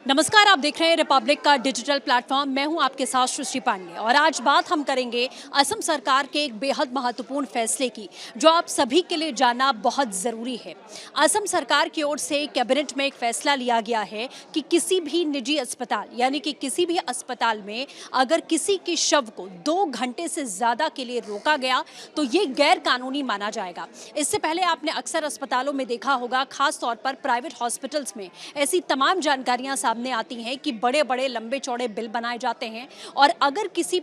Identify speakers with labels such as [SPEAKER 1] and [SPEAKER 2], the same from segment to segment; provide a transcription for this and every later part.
[SPEAKER 1] नमस्कार, आप देख रहे हैं रिपब्लिक का डिजिटल प्लेटफॉर्म। मैं हूं आपके साथ सुश्री पांडे और आज बात हम करेंगे असम सरकार के एक बेहद महत्वपूर्ण फैसले की, जो आप सभी के लिए जानना बहुत ज़रूरी है। असम सरकार की ओर से कैबिनेट में एक फैसला लिया गया है कि किसी भी निजी अस्पताल यानी कि किसी भी अस्पताल में अगर किसी के शव को 2 घंटे से ज़्यादा के लिए रोका गया तो ये गैर कानूनी माना जाएगा। इससे पहले आपने अक्सर अस्पतालों में देखा होगा, खास तौर पर प्राइवेट हॉस्पिटल्स में ऐसी तमाम जानकारियां सामने आती हैं कि बड़े बड़े लंबे चौड़े बिल बनाए जाते हैं और अगर किसी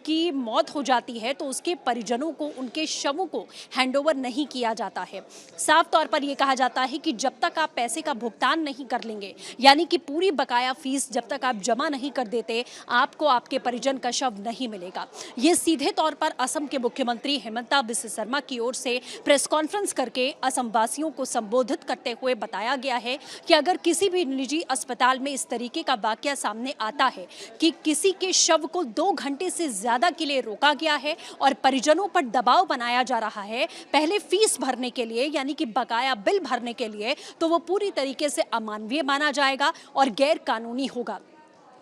[SPEAKER 1] की मौत हो जाती है तो उसके परिजनों को उनके शवों को हैंडओवर नहीं किया जाता है। साफ तौर पर यह कहा जाता है कि जब तक आप पैसे का भुगतान नहीं कर लेंगे, यानी कि पूरी बकाया फीस जब तक आप जमा नहीं कर देते, आपको आपके परिजन का शव नहीं मिलेगा। ये सीधे तौर पर असम के मुख्यमंत्री हिमंता बिस्वा शर्मा की ओर से प्रेस कॉन्फ्रेंस करके असम वासियों को संबोधित करते हुए बताया गया है कि अगर किसी भी निजी अस्पताल में इस तरीके का वाकया सामने आता है कि किसी के शव को 2 घंटे से ज़्यादा के लिए रोका गया है और परिजनों पर दबाव बनाया जा रहा है पहले फीस भरने के लिए, यानी कि बकाया बिल भरने के लिए, तो वो पूरी तरीके से अमानवीय माना जाएगा और गैर कानूनी होगा।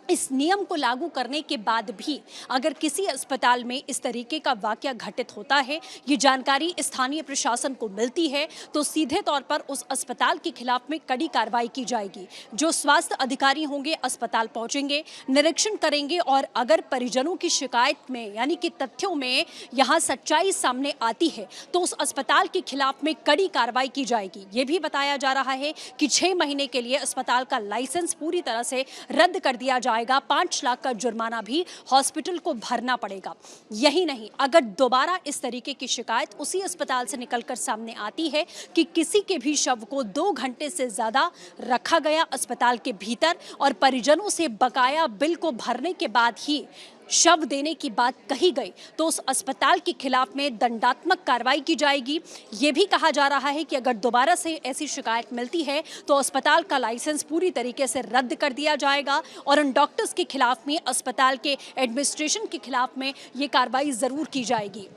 [SPEAKER 1] इस नियम को लागू करने के बाद भी अगर किसी अस्पताल में इस तरीके का वाकया घटित होता है, ये जानकारी स्थानीय प्रशासन को मिलती है, तो सीधे तौर पर उस अस्पताल के खिलाफ में कड़ी कार्रवाई की जाएगी। जो स्वास्थ्य अधिकारी होंगे अस्पताल पहुंचेंगे, निरीक्षण करेंगे और अगर परिजनों की शिकायत में यानी कि तथ्यों में यहाँ सच्चाई सामने आती है तो उस अस्पताल के खिलाफ में कड़ी कार्रवाई की जाएगी। ये भी बताया जा रहा है कि 6 महीने के लिए अस्पताल का लाइसेंस पूरी तरह से रद्द कर दिया जाएगा। 5 लाख का जुर्माना भी हॉस्पिटल को भरना पड़ेगा। यही नहीं, अगर दोबारा इस तरीके की शिकायत उसी अस्पताल से निकलकर सामने आती है कि किसी के भी शव को 2 घंटे से ज्यादा रखा गया अस्पताल के भीतर और परिजनों से बकाया बिल को भरने के बाद ही शव देने की बात कही गई, तो उस अस्पताल के खिलाफ में दंडात्मक कार्रवाई की जाएगी। ये भी कहा जा रहा है कि अगर दोबारा से ऐसी शिकायत मिलती है तो अस्पताल का लाइसेंस पूरी तरीके से रद्द कर दिया जाएगा और उन डॉक्टर्स के खिलाफ में, अस्पताल के एडमिनिस्ट्रेशन के खिलाफ में ये कार्रवाई ज़रूर की जाएगी।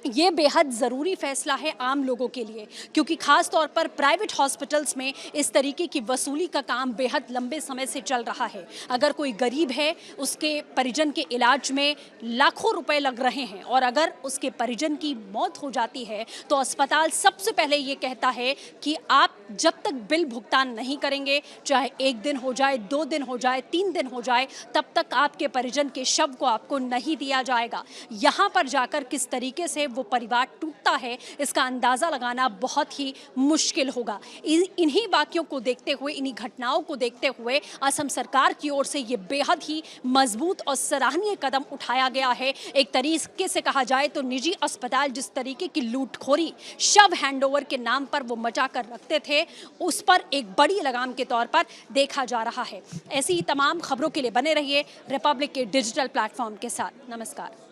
[SPEAKER 1] ये बेहद ज़रूरी फैसला है आम लोगों के लिए, क्योंकि ख़ास तौर पर प्राइवेट हॉस्पिटल्स में इस तरीके की वसूली का काम बेहद लंबे समय से चल रहा है। अगर कोई गरीब है, उसके परिजन के इलाज में लाखों रुपए लग रहे हैं और अगर उसके परिजन की मौत हो जाती है तो अस्पताल सबसे पहले ये कहता है कि आप जब तक बिल भुगतान नहीं करेंगे, चाहे 1 दिन हो जाए, 2 दिन हो जाए, 3 दिन हो जाए, तब तक आपके परिजन के शव को आपको नहीं दिया जाएगा। यहाँ पर जाकर किस तरीके से वो परिवार टूटता है, इसका अंदाज़ा लगाना बहुत ही मुश्किल होगा। इन्हीं वाक्यों को देखते हुए, इन्हीं घटनाओं को देखते हुए असम सरकार की ओर से ये बेहद ही मजबूत और सराहनीय कदम उठाया गया है। एक तरीके से कहा जाए तो निजी अस्पताल जिस तरीके की लूटखोरी शव हैंडओवर के नाम पर वो मचा कर रखते थे, उस पर एक बड़ी लगाम के तौर पर देखा जा रहा है। ऐसी ही तमाम खबरों के लिए बने रहिए रिपब्लिक के डिजिटल प्लेटफॉर्म के साथ। नमस्कार।